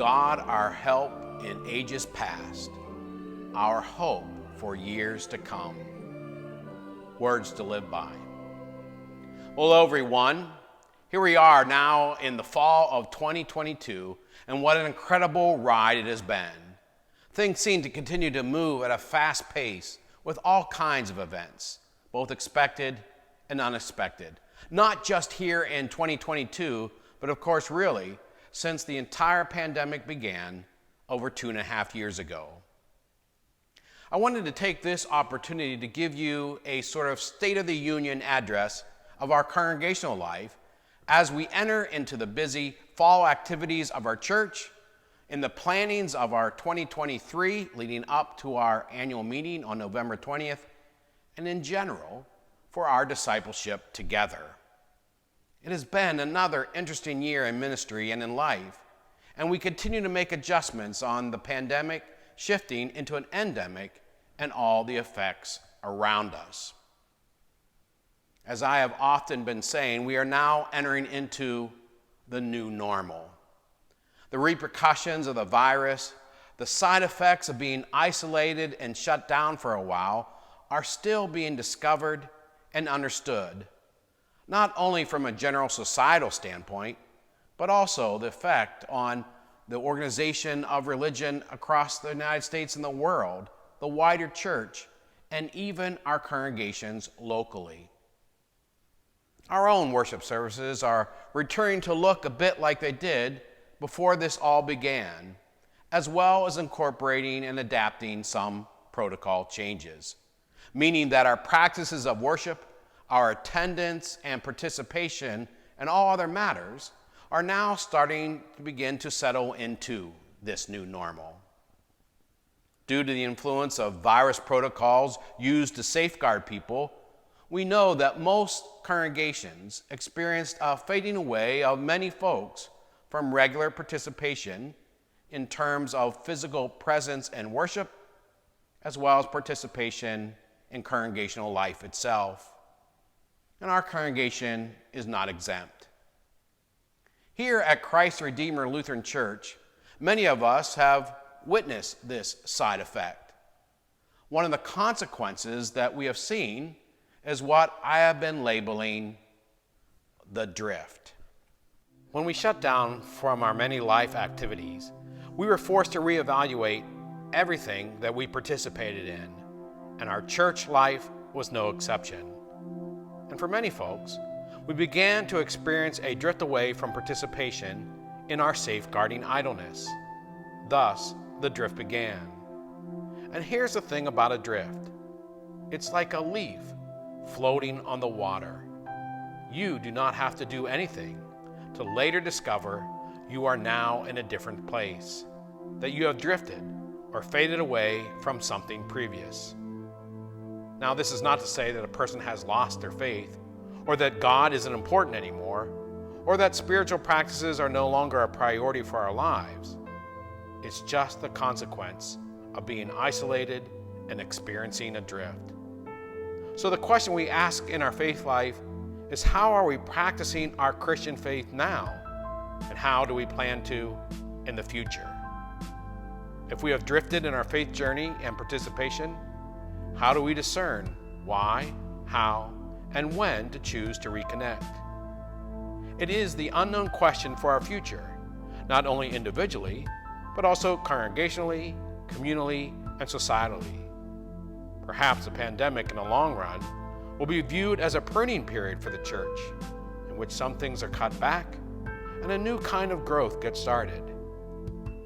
God our help in ages past, our hope for years to come. Words to live by. Well, hello everyone. Here we are now in the fall of 2022, and what an incredible ride it has been. Things seem to continue to move at a fast pace with all kinds of events, both expected and unexpected. Not just here in 2022, but of course really since the entire pandemic began over 2.5 years ago. I wanted to take this opportunity to give you a sort of State of the Union address of our congregational life as we enter into the busy fall activities of our church, in the plannings of our 2023 leading up to our annual meeting on November 20th, and in general for our discipleship together. It has been another interesting year in ministry and in life, and we continue to make adjustments on the pandemic shifting into an endemic and all the effects around us. As I have often been saying, we are now entering into the new normal. The repercussions of the virus, the side effects of being isolated and shut down for a while are still being discovered and understood, not only from a general societal standpoint, but also the effect on the organization of religion across the United States and the world, the wider church, and even our congregations locally. Our own worship services are returning to look a bit like they did before this all began, as well as incorporating and adapting some protocol changes, meaning that our practices of worship, our attendance and participation, and all other matters are now starting to begin to settle into this new normal. Due to the influence of virus protocols used to safeguard people, we know that most congregations experienced a fading away of many folks from regular participation in terms of physical presence and worship, as well as participation in congregational life itself. And our congregation is not exempt. Here at Christ Redeemer Lutheran Church, many of us have witnessed this side effect. One of the consequences that we have seen is what I have been labeling the drift. When we shut down from our many life activities, we were forced to reevaluate everything that we participated in, and our church life was no exception. And for many folks, we began to experience a drift away from participation in our safeguarding idleness. Thus, the drift began. And here's the thing about a drift. It's like a leaf floating on the water. You do not have to do anything to later discover you are now in a different place, that you have drifted or faded away from something previous. Now, this is not to say that a person has lost their faith, or that God isn't important anymore, or that spiritual practices are no longer a priority for our lives. It's just the consequence of being isolated and experiencing a drift. So the question we ask in our faith life is, how are we practicing our Christian faith now? And how do we plan to in the future? If we have drifted in our faith journey and participation, how do we discern why, how, and when to choose to reconnect? It is the unknown question for our future, not only individually, but also congregationally, communally, and societally. Perhaps the pandemic in the long run will be viewed as a pruning period for the church, in which some things are cut back and a new kind of growth gets started.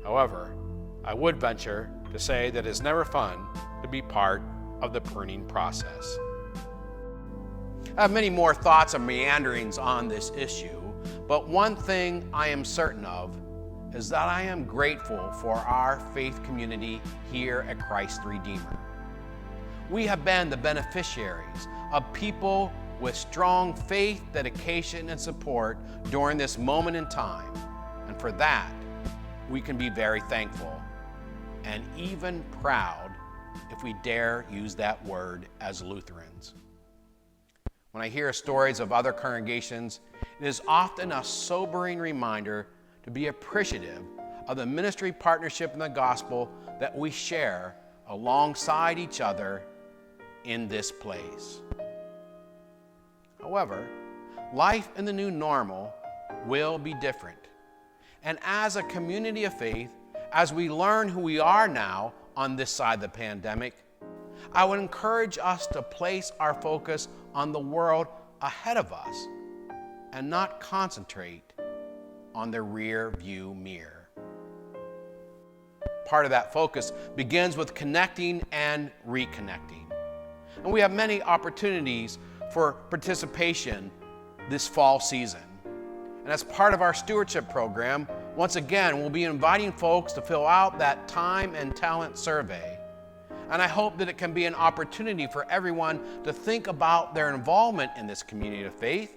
However, I would venture to say that it's never fun to be part of the pruning process. I have many more thoughts and meanderings on this issue, but one thing I am certain of is that I am grateful for our faith community here at Christ Redeemer. We have been the beneficiaries of people with strong faith, dedication, and support during this moment in time. And for that, we can be very thankful and even proud, if we dare use that word as Lutherans. When I hear stories of other congregations, it is often a sobering reminder to be appreciative of the ministry partnership in the gospel that we share alongside each other in this place. However, life in the new normal will be different. And as a community of faith, as we learn who we are now on this side of the pandemic, I would encourage us to place our focus on the world ahead of us and not concentrate on the rear view mirror. Part of that focus begins with connecting and reconnecting. And we have many opportunities for participation this fall season. And as part of our stewardship program, once again, we'll be inviting folks to fill out that time and talent survey. And I hope that it can be an opportunity for everyone to think about their involvement in this community of faith,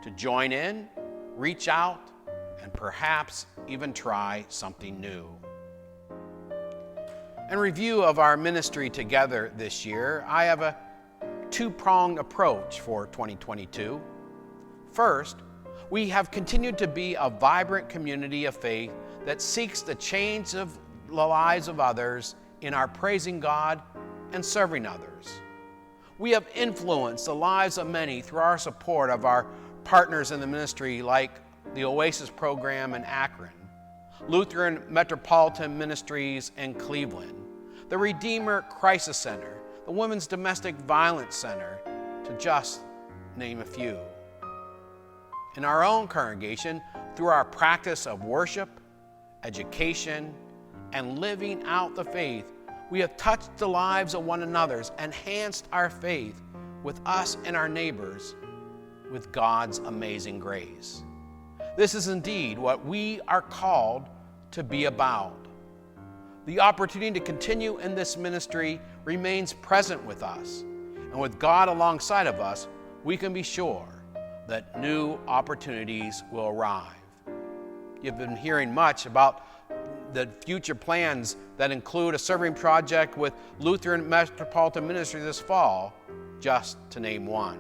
to join in, reach out, and perhaps even try something new. In review of our ministry together this year, I have a two-pronged approach for 2022. First, we have continued to be a vibrant community of faith that seeks to change the lives of others in our praising God and serving others. We have influenced the lives of many through our support of our partners in the ministry like the Oasis program in Akron, Lutheran Metropolitan Ministries in Cleveland, the Redeemer Crisis Center, the Women's Domestic Violence Center, to just name a few. In our own congregation, through our practice of worship, education, and living out the faith, we have touched the lives of one another, enhanced our faith with us and our neighbors with God's amazing grace. This is indeed what we are called to be about. The opportunity to continue in this ministry remains present with us, and with God alongside of us, we can be sure that new opportunities will arrive. You've been hearing much about the future plans that include a serving project with Lutheran Metropolitan Ministry this fall, just to name one.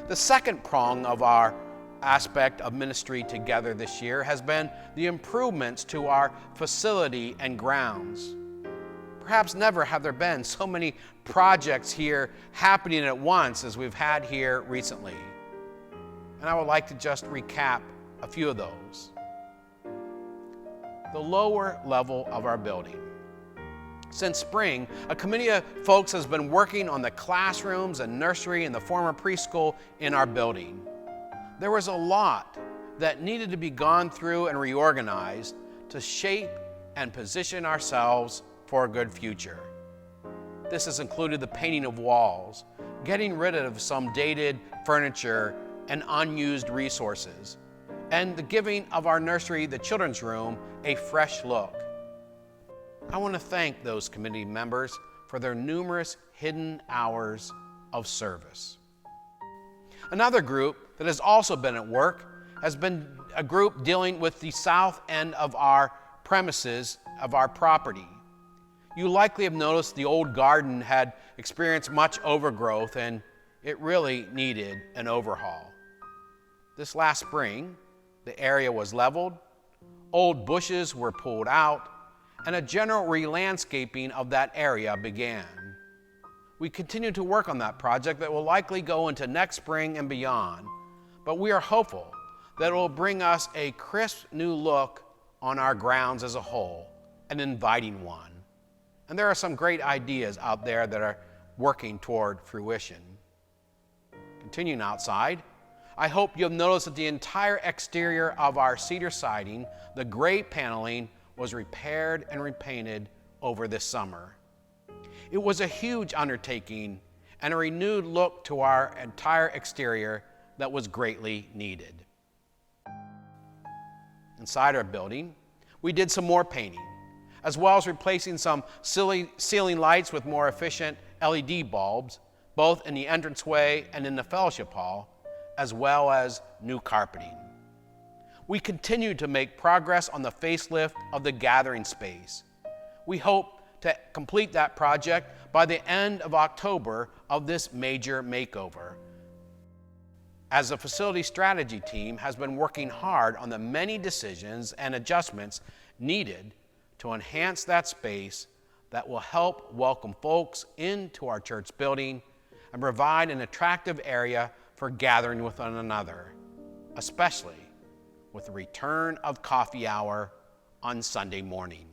The second prong of our aspect of ministry together this year has been the improvements to our facility and grounds. Perhaps never have there been so many projects here happening at once as we've had here recently. And I would like to just recap a few of those. The lower level of our building. Since spring, a committee of folks has been working on the classrooms and nursery and the former preschool in our building. There was a lot that needed to be gone through and reorganized to shape and position ourselves for a good future. This has included the painting of walls, getting rid of some dated furniture and unused resources, and the giving of our nursery, the children's room, a fresh look. I want to thank those committee members for their numerous hidden hours of service. Another group that has also been at work has been a group dealing with the south end of our premises of our property. You likely have noticed the old garden had experienced much overgrowth and it really needed an overhaul. This last spring, the area was leveled, old bushes were pulled out, and a general re-landscaping of that area began. We continue to work on that project that will likely go into next spring and beyond, but we are hopeful that it will bring us a crisp new look on our grounds as a whole, an inviting one. And there are some great ideas out there that are working toward fruition. Continuing outside, I hope you'll notice that the entire exterior of our cedar siding, the gray paneling, was repaired and repainted over this summer. It was a huge undertaking and a renewed look to our entire exterior that was greatly needed. Inside our building, we did some more painting, as well as replacing some ceiling lights with more efficient LED bulbs, both in the entranceway and in the fellowship hall, as well as new carpeting. We continue to make progress on the facelift of the gathering space. We hope to complete that project by the end of October of this major makeover. as the facility strategy team has been working hard on the many decisions and adjustments needed to enhance that space that will help welcome folks into our church building and provide an attractive area for gathering with one another, especially with the return of coffee hour on Sunday morning.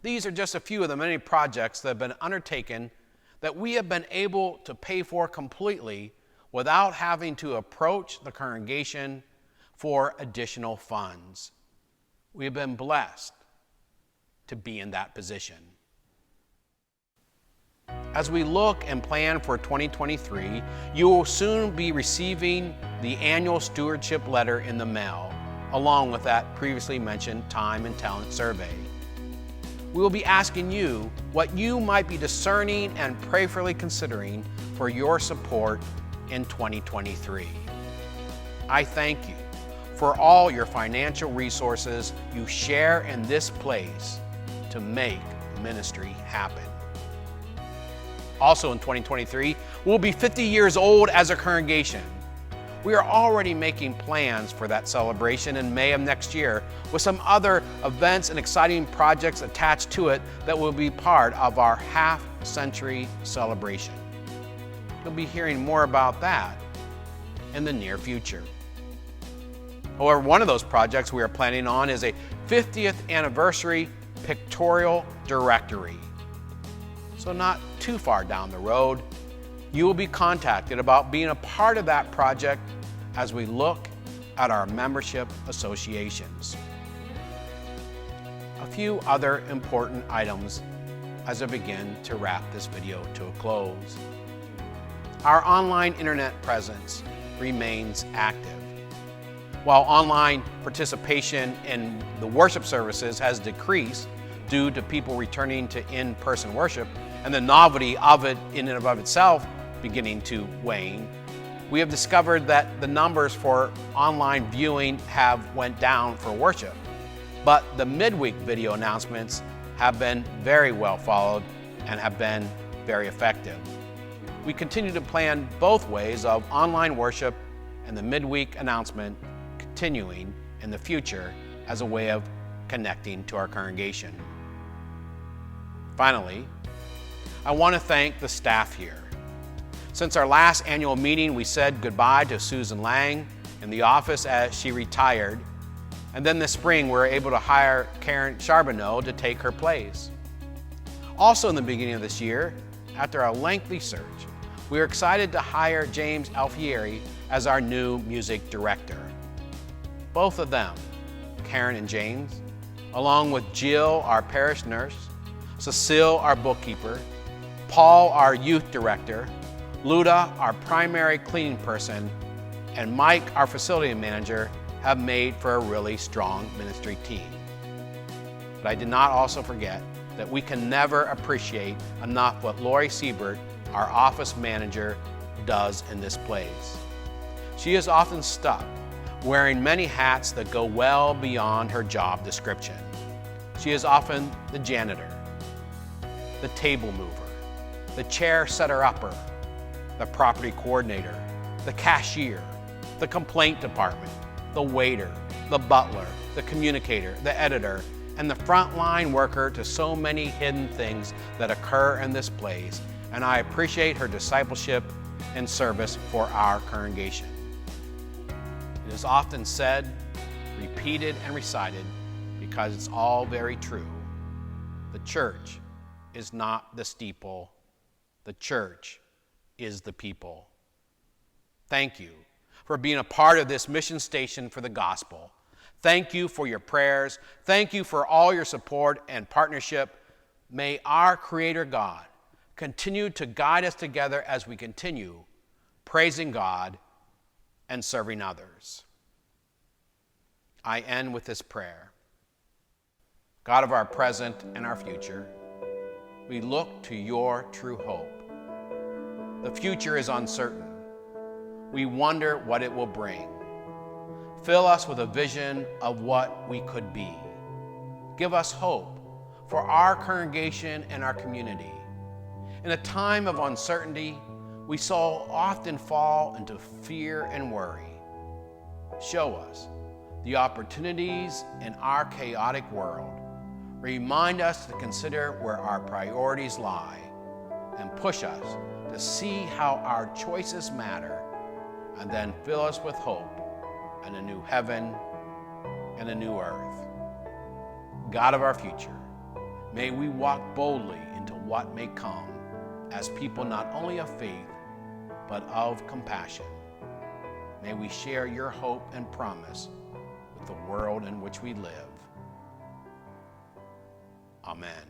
These are just a few of the many projects that have been undertaken that we have been able to pay for completely without having to approach the congregation for additional funds. We have been blessed to be in that position. As we look and plan for 2023, you will soon be receiving the annual stewardship letter in the mail, along with that previously mentioned time and talent survey. We will be asking you what you might be discerning and prayerfully considering for your support in 2023. I thank you for all your financial resources you share in this place to make ministry happen. Also in 2023, we'll be 50 years old as a congregation. We are already making plans for that celebration in May of next year with some other events and exciting projects attached to it that will be part of our half-century celebration. You'll be hearing more about that in the near future. However, one of those projects we are planning on is a 50th anniversary pictorial directory. So not too far down the road, you will be contacted about being a part of that project as we look at our membership associations. A few other important items as I begin to wrap this video to a close. Our online internet presence remains active. While online participation in the worship services has decreased due to people returning to in-person worship and the novelty of it in and of itself beginning to wane, we have discovered that the numbers for online viewing have went down for worship, but the midweek video announcements have been very well followed and have been very effective. We continue to plan both ways of online worship and the midweek announcement continuing in the future as a way of connecting to our congregation. Finally, I want to thank the staff here. Since our last annual meeting, we said goodbye to Susan Lang in the office as she retired, and then this spring we were able to hire Karen Charbonneau to take her place. Also in the beginning of this year, after a lengthy search, we are excited to hire James Alfieri as our new music director. Both of them, Karen and James, along with Jill, our parish nurse, Cecile, our bookkeeper, Paul, our youth director, Luda, our primary cleaning person, and Mike, our facility manager, have made for a really strong ministry team. But I did not also forget that we can never appreciate enough what Lori Siebert, our office manager, does in this place. She is often stuck wearing many hats that go well beyond her job description. She is often the janitor, the table mover, the chair setter-upper, the property coordinator, the cashier, the complaint department, the waiter, the butler, the communicator, the editor, and the frontline worker to so many hidden things that occur in this place, and I appreciate her discipleship and service for our congregation. It is often said, repeated, and recited because it's all very true. The church is not the steeple. The church is the people. Thank you for being a part of this mission station for the gospel. Thank you for your prayers. Thank you for all your support and partnership. May our Creator God continue to guide us together as we continue praising God and serving others. I end with this prayer. God of our present and our future, we look to your true hope. The future is uncertain. We wonder what it will bring. Fill us with a vision of what we could be. Give us hope for our congregation and our community. In a time of uncertainty, we so often fall into fear and worry. Show us the opportunities in our chaotic world. Remind us to consider where our priorities lie and push us to see how our choices matter, and then fill us with hope and a new heaven and a new earth. God of our future, may we walk boldly into what may come as people not only of faith, but of compassion. May we share your hope and promise with the world in which we live. Amen.